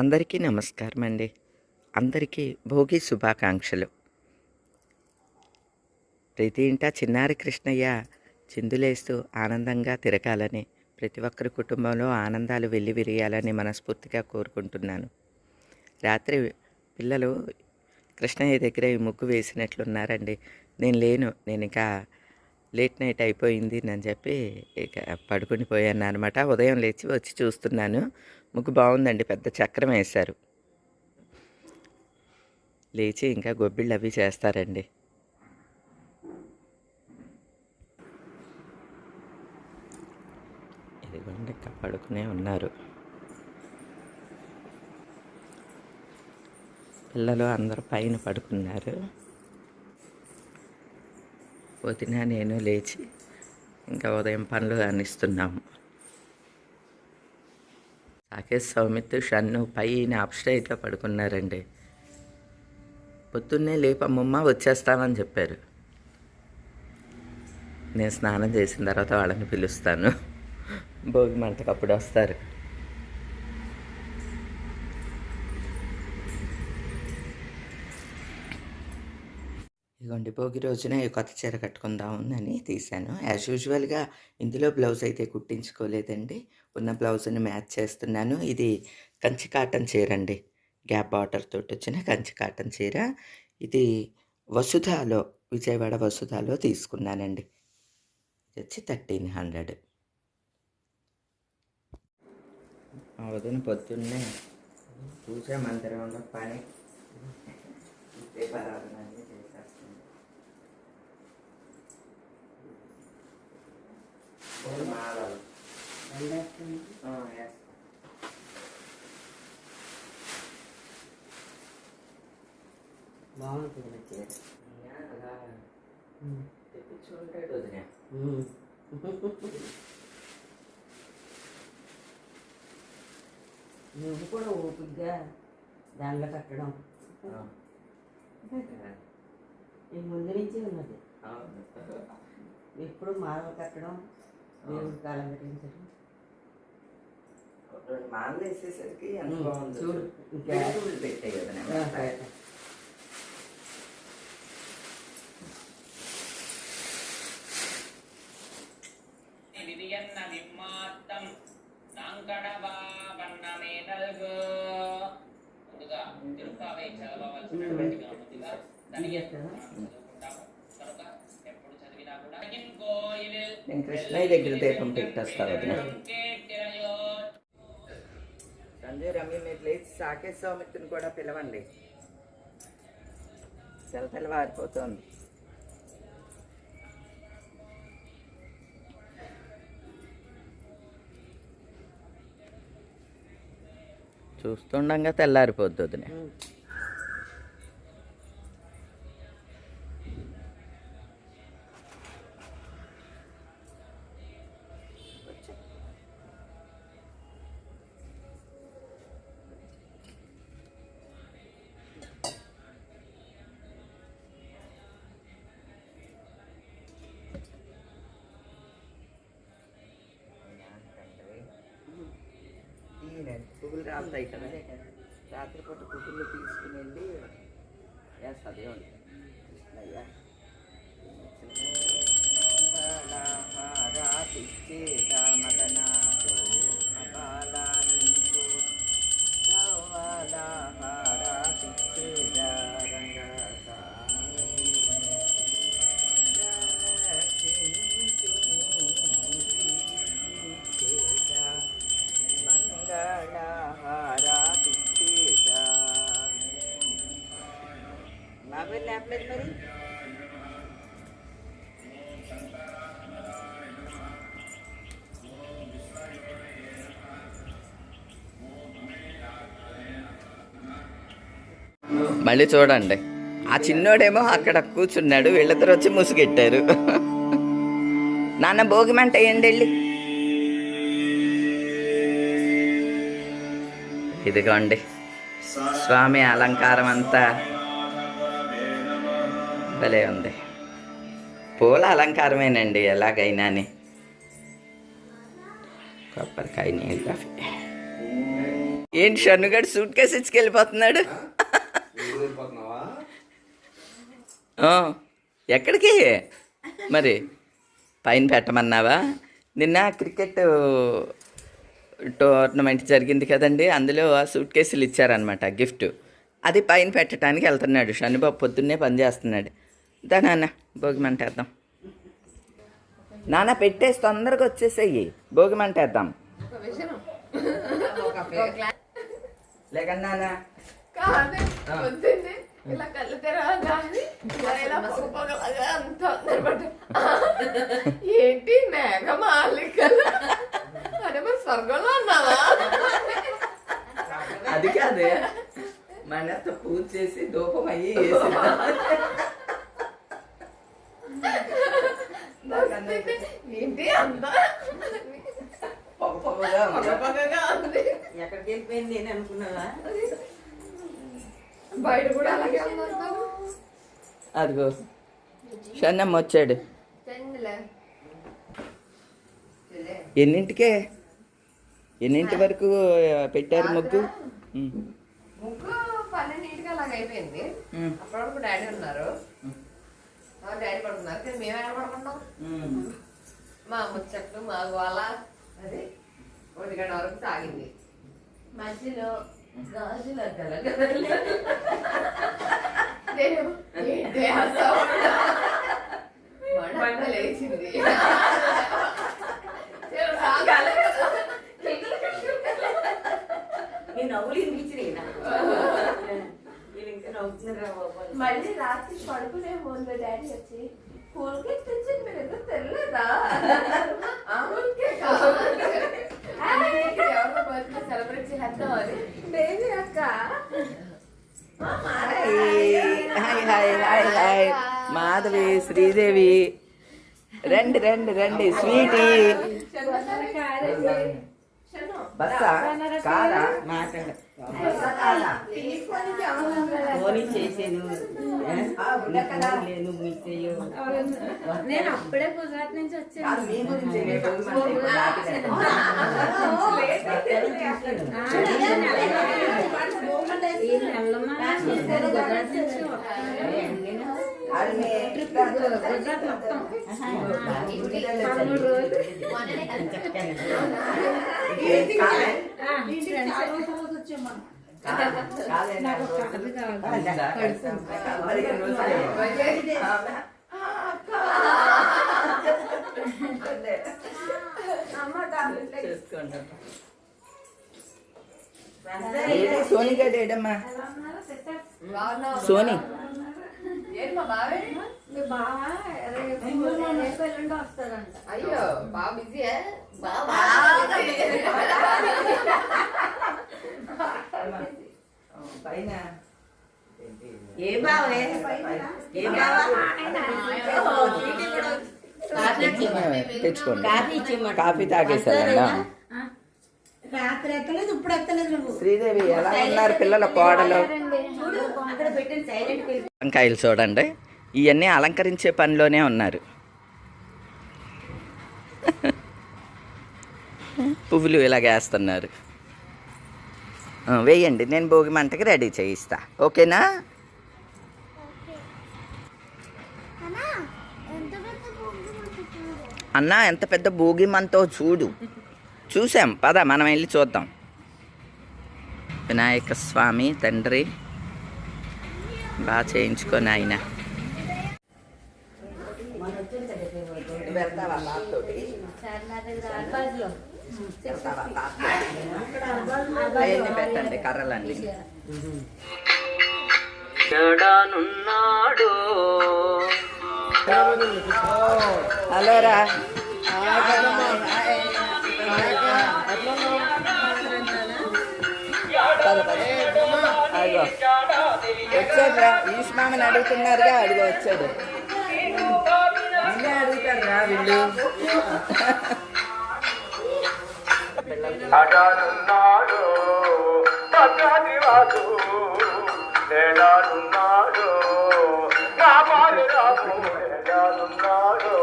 అందరికీ నమస్కారం అండి. అందరికీ భోగి శుభాకాంక్షలు. ప్రతి ఇంటా చిన్నారి కృష్ణయ్య చిందులేస్తూ ఆనందంగా తిరగాలని, ప్రతి ఒక్కరి కుటుంబంలో ఆనందాలు వెల్లివిరియాలని మనస్ఫూర్తిగా కోరుకుంటున్నాను. రాత్రి పిల్లలు కృష్ణయ్య దగ్గర ఈ ముగ్గు వేసినట్లున్నారండి. నేను ఇంకా లేట్ నైట్ అయిపోయింది అని చెప్పి ఇక పడుకుని పోయాను అనమాట. ఉదయం లేచి వచ్చి చూస్తున్నాను, ముగ్గు బాగుందండి, పెద్ద చక్రం వేశారు. లేచి ఇంకా గొబ్బిళ్ళు అవి చేస్తారండి. ఇదిగోండి ఇంకా పడుకునే ఉన్నారు. పిల్లలు అందరూ పైన పడుకున్నారు. వదిన నేను లేచి ఇంకా ఉదయం పనులు కానిస్తున్నాము. సాకేష్, సౌమిత్, షన్ను పైన అప్స్టైట్లో పడుకున్నారండి. పొద్దున్నే లేపమ్మమ్మ వచ్చేస్తామని చెప్పారు. నేను స్నానం చేసిన తర్వాత వాళ్ళని పిలుస్తాను. భోగి మంటకు అప్పుడు వస్తారు. ఇదిగోండి, భోగి రోజున కొత్త చీర కట్టుకుందామని తీశాను. యాజ్ యూజువల్గా ఇందులో బ్లౌజ్ అయితే కుట్టించుకోలేదండి, ఉన్న బ్లౌజ్ని మ్యాచ్ చేస్తున్నాను. ఇది కంచి కాటన్ చీర అండి, గ్యాప్ బార్డర్ తోటి వచ్చిన కంచి కాటన్ చీర. ఇది వసుధాలో, విజయవాడ వసుధాలో తీసుకున్నానండి. ఇది వచ్చి 1300. మా వదిన పొద్దున్నే పూజా మందిరంలో పని దీపారాధన చేసేస్తుంది. మాలలు బాగుంటుంది చీర. అలా తెప్పించుకుంటాడు వదిన. నువ్వు కూడా ఓపికగా దాంట్లో కట్టడం ఈ ముందు నుంచి ఉన్నది. ఎప్పుడు మాలలు కట్టడం, దేవుడికి అలంకరించడం. మాలలు వేసేసరికి ఎంత బాగుంది చూడు. పెట్టాయి కదా. నేను కృష్ణయ్య దగ్గర దీపం పెట్టేస్తాను వదిన. సంజయ్, రమ్య మీరు లేచి సాకేష్, సౌమిత్ని కూడా పిలవండి. తెల్లవారిపోతుంది. చూస్తుండగా తెల్లారిపోద్ది వదిన. పువ్వులు రాలుతాయి కదా, రాత్రిపూట పువ్వులు తీసుకుని వెళ్ళి వేస్తుంది కృష్ణయ్య. బాబాయ్ లేపలేదు మరి. మళ్ళీ చూడండి, ఆ చిన్నోడేమో అక్కడ కూర్చున్నాడు, వీళ్ళిద్దరు వచ్చి ముసుగెట్టారు. నాన్న భోగి మంట వేయండి వెళ్ళి. ఇదిగోండి స్వామి అలంకారం అంతా భలే ఉంది. పూల అలంకారమేనండి ఎలాగైనాని. కొబ్బరికాయ నీళ్ళు ఏంటి షన్నుగాడు సూట్ కేసు ఇచ్చుకెళ్ళిపోతున్నాడు? వెళ్ళిపోతున్నావా? ఆ, ఎక్కడికి మరి? పైన పెట్టమన్నావా? నిన్న క్రికెట్ టోర్నమెంట్ జరిగింది కదండి, అందులో ఆ సూట్ కేసులు ఇచ్చారనమాట గిఫ్ట్. అది పైన పెట్టడానికి వెళ్తున్నాడు షన్నుబాబు. పొద్దున్నే పని చేస్తున్నాడు. దా నాన్న భోగిమంటేద్దాం. నాన్న పెట్టేసి తొందరగా వచ్చేసేయి, భోగిమంటేద్దాం. లేకన్నా కాదు పొద్దున్నే ఇలా కళ్ళు తెరవగానే ఇలా పొగలాగా అంత ఉందన్నమాట. ఏంటి మేఘమాలికలు? అరే మరి స్వర్గంలో ఉన్నావా? అది కాదే, మనతో పూజ చేసి ధూపం అయ్యి ఏంటి అంత పొగగా పొగగా ఉంది. ఎక్కడికి వెళ్ళిపోయింది నేను అనుకున్నావా? బయట కూడా అలాగే ఉన్నారు. అదిగో షన్నమ్మ వచ్చాడు. ఎన్నింటి వరకు పెట్టారు ముగ్గు? ముగ్గు 12 అలాగ అయిపోయింది. అప్పటి వరకు డాడీ ఉన్నారు. డాడీ పడుకున్నారు కానీ మేము ఎలా పడుకున్నాం? మా ముచ్చట్లు మా గోళ అది 1 గంట వరకు సాగింది. మధ్యలో గాజుల మంట లేచింది. నీ నవ్వులు వినిపించినాయి నాకు. వీళ్ళు ఇంకా నవ్వుతున్నారా బాబు? మళ్ళీ రాత్రి పడుకునే ముందు డాడీ వచ్చి కూల్కే తెచ్చింది, మీరు ఎందుకు తెలియదా? ఎవరో బర్త్డే సెలబ్రేట్ చేద్దాం అని బేబీ అక్క. Hi hi hi hi Madhavi, Sridevi, రండి రండి రండి. స్వీటీ బస్సా కారా? మాట్లాడ ఫోన్ చేసాను. లేదు మిస్ అయ్యో. నేను అప్పుడే గుజరాత్ నుంచి వచ్చాను. మీ గురించి ఈ నెలలో గుజరాత్ నుంచి గుజరాత్ మొత్తం 13 రోజులు. సోని గడ్ ఏడమ్మా? సోని ఏంటి మా బావే? మీ బావ రేపు ఎల్లుండి వస్తాడంట. అయ్యో బాగా బిజీ. పైన ఏ బావే? ఏ బావా? తెచ్చుకోండి. కాఫీ ఇచ్చేయమంట. కాఫీ తాగేసారన్నా? రాత్రి ఎత్తలేదు, ఇప్పుడు ఎత్తలేదు నువ్వు. శ్రీదేవి ఎలా ఉన్నారు పిల్లల కోడలు? అక్కడ పెట్టిన సైలెంట్ వంకాయలు చూడండి, ఇవన్నీ అలంకరించే పనిలోనే ఉన్నారు. పువ్వులు ఇలాగేస్తున్నారు. వేయండి, నేను భోగి మంటకి రెడీ చేయిస్తా. ఓకేనా? అన్నా ఎంత పెద్ద భోగి మంతో చూడు. చూసాం, పద మనం వెళ్ళి చూద్దాం. వినాయక స్వామి తండ్రి బాగా చేయించుకొని ఆయన పెట్టండి కర్రలన్నీ. హలో రా. వచ్చాడు రా. ఈశ్మామని అడుగుతున్నారుగా, అడుగు వచ్చాడు. నిన్నే అడుగుతారు రా వీళ్ళు. అడానున్నాడు పద్మాదివాసు తేడానున్నాడు నా బాలు రాము తేడానున్నాడు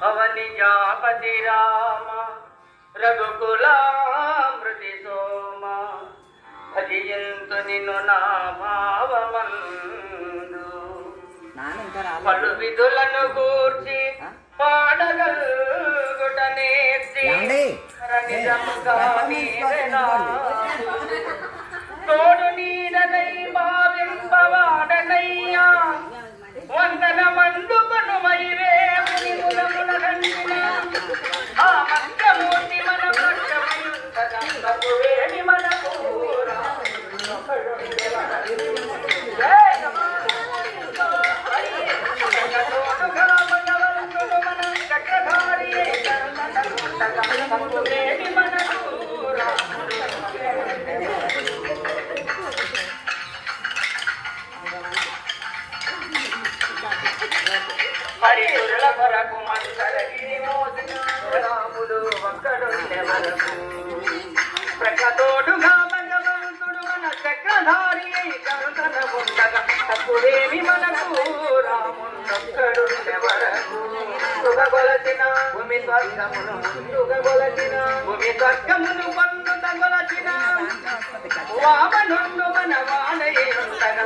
అవని నిజాపతి రామ రఘుకులామృతి సోమ భజింతు నిన్ను నా భావమందు పలు విధులను కూర్చి పాడగలుగుట నేర్చి నిజముగా నీవెనా తోడు నీడనై భావింపవాడనయ్యా వందన మందుకొను మైవేముని ములములగంటిన ఆ మంత్రమూర్తి మన పక్షమయుంతగంతకు వేడి మనకు తోడుగా భగవంతుడు మన చక్రధారి గంతకు వేడి మనకు హరిదుల కొరకు మంతరగిరి మోసిన రాముడు ఒక్కడుండే వరకు ప్రకతోడుగా భగవంతుడు మన చక్రధారి కరుతన ఉండగా తప్పుడేమి మనకు రాముడొక్కడుండే వరకు తుగగొలచిన భూమి స్వర్గమును తుగగొలచిన భూమి స్వర్గమును పన్ను తగొలచిన వామనుండు మన వాడయే ఉండగా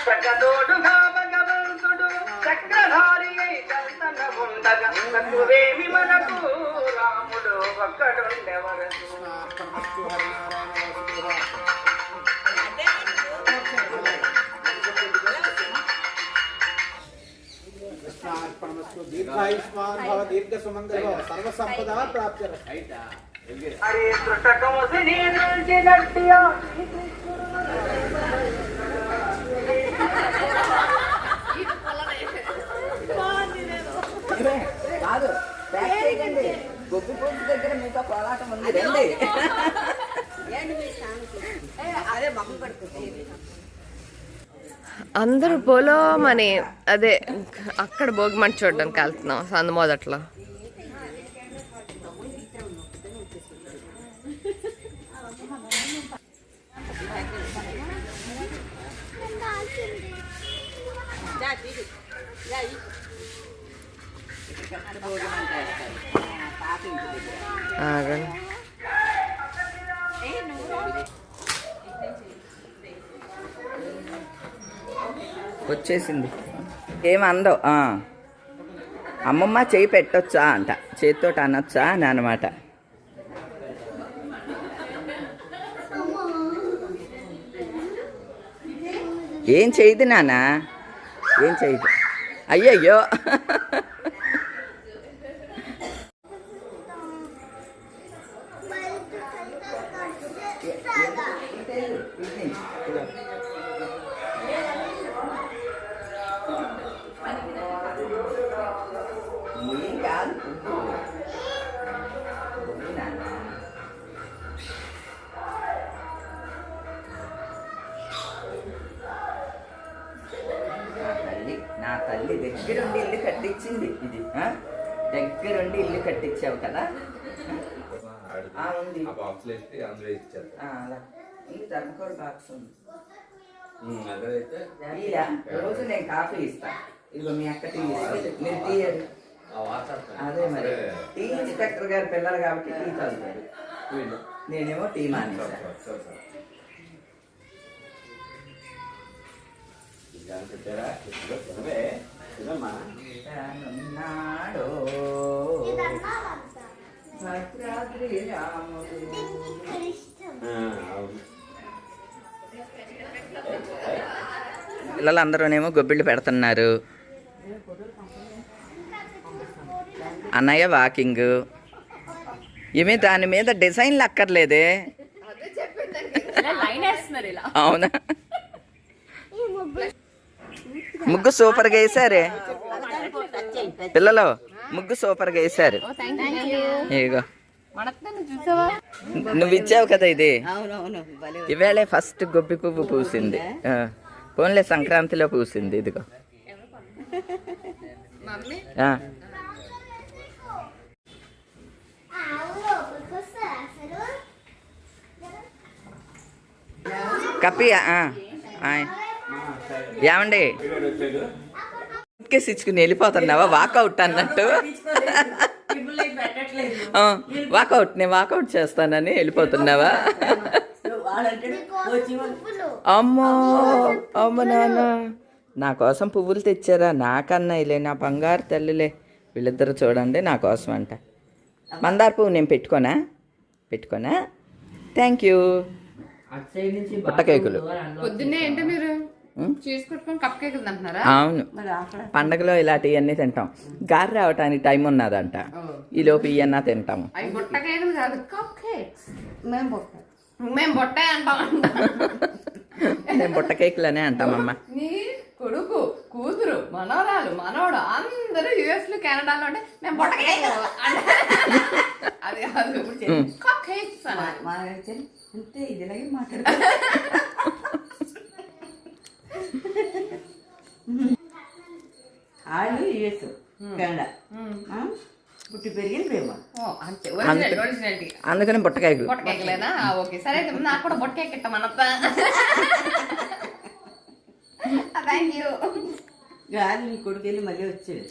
ప్రకతోడుగా భగవంతుడు చక్రధారి కంతన ఉండగా తక్కువేమి మనకు రాముడు ఒక్కడుండే వరకు దీర్ఘాయుష్మాన్ భవ దీర్ఘ సుమంగళ సర్వ సంపద ప్రాప్తి హరి తృటకముసి నీ నుంచి గట్టియా కాదు ప్యాక్ చేయకండి గొప్పి పొద్దు దగ్గర మీతో పోరాటం ఉంది రండి అదే మొహం పడుతుంది అందరూ పొలమని అదే అక్కడ భోగిమంట చూడడానికి వెళ్తున్నాం సందు మొదట్లో. ఆగండి. వచ్చేసింది ఏమందో అమ్మమ్మ చేయి పెట్టొచ్చా అంట, చేతితో అనొచ్చా అని అనమాట. ఏం చేయదు నాన్న, ఏం చేయదు. అయ్యయ్యో నా తల్లి దగ్గరుండి ఇల్లు కట్టించింది. ఇది దగ్గరుండి ఇల్లు కట్టించావు కదా. ఉంది అలా ఉంది, ధర్మకోడ బాక్స్ ఉంది. రోజు నేను కాఫీ ఇస్తాను. ఇదిగో మీ అక్క టీ ఇస్తుంది, మీరు టీ అదే మరి టీ ఇన్స్పెక్టర్ గారి పిల్లలు కాబట్టి టీ తాగుతారు, నేనేమో టీ మానేస్తాను. భద్రాద్రి రాముడు పిల్లలందరూనేమో గొబ్బిళ్ళు పెడుతున్నారు. అన్నయ్య వాకింగ్. ఏమే దాని మీద డిజైన్లు అక్కర్లేదే. అవునా, ముగ్గు సూపర్గా వేసారే పిల్లలు, ముగ్గు సూపర్గా వేసారు. ఇగో నువ్వు ఇచ్చావు కదా ఇది, ఇవేళే ఫస్ట్ గొబ్బి పువ్వు పూసింది. పోన్లే సంక్రాంతిలో పూసింది. ఇదిగో కప్పి ఏమండి సూట్ కేసు ఇచ్చుకుని వెళ్ళిపోతున్నావా వాకౌట్ అన్నట్టు ఇప్పుడు లైక్ పెట్టట్లేదు వాకౌట్ నేను వాకౌట్ చేస్తానని వెళ్ళిపోతున్నావా వాళ్ళంటే వచ్చి అమ్మో అమ్మ నాన్న నా కోసం పువ్వులు తెచ్చారా నాకన్నా ఇలే నా బంగారు తల్లులే వీళ్ళిద్దరు చూడండి నా కోసం అంట మందార పువ్వు నేను పెట్టుకోనా థ్యాంక్ యూ పుట్టకేకులు పొద్దున్నే ఏంటి మీరు చీజ్ కొట్టుకొని కప్ కేకులు తింటున్నారా? అవును పండగలో ఇలాంటివన్నీ తింటాం గారి రావటానికి టైం ఉన్నదంట ఈలోపు ఇవన్నా తింటాము అవి బుట్ట కేకులు కాదు, కప్ కేక్స్. మేము బొట్టే అంటాం. మేము బుట్ట కేకులనే అంటామమ్మా నీ కొడుకు కూతురు మనవరాలు మనవడు అందరూ యుఎస్ లో కెనడాలో అంటే మేము బొట్ట కేక్ అది కాదు కప్ కేక్స్ అనాలి. అంతే ఇది ఇలాగే మాట్లాడు వాళ్ళు యుఎస్ కెనడా పుట్టి పెరిగిన ప్రేమ ఓ, అంతే ఒరిజినాలిటీ. అందుకని బుట్ట కేకులు బొట్ట కేకులేనా? ఓకే సరే అయితే నాకు కూడా బొట్ట కేక్ ఇట్టమనప్ప. Thank you. గాలి నీ కొడుకు వెళ్ళి మళ్ళీ వచ్చాడు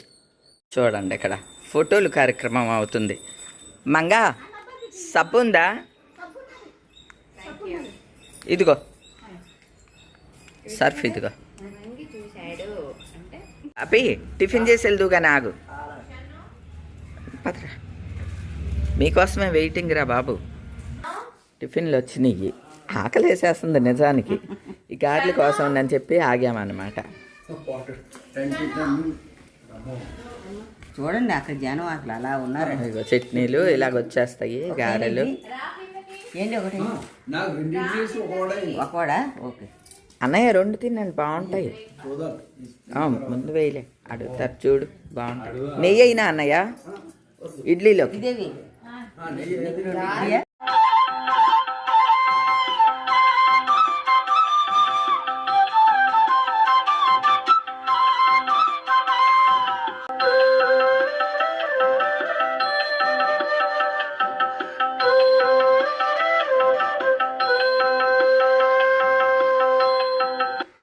చూడండి ఇక్కడ ఫోటోలు కార్యక్రమం అవుతుంది మంగా సబ్బు ఉందా ఇదిగో సర్ఫ్ ఇదిగో అపి టిఫిన్ చేసి వెళ్దు కానీ ఆగు పదరా మీకోసమే వెయిటింగ్ రా బాబు టిఫిన్లు వచ్చినాయి ఆకలి వేసేస్తుంది నిజానికి ఈ గారెల కోసం అని చెప్పి ఆగామన్నమాట చూడండి అక్కడ జనం అసలు అలా ఉన్నారు ఇదిగో చట్నీలు ఇలాగ వచ్చేస్తాయి గారెలు ఏంటి ఒకటి ఒకవాడా ఓకే అన్నయ్య రెండు తినండి బాగుంటాయి ముందు వేయలే అడుగుతారు చూడు బాగుంటాయి నెయ్యి అయినా అన్నయ్య ఇడ్లీలోకి ఇదేవి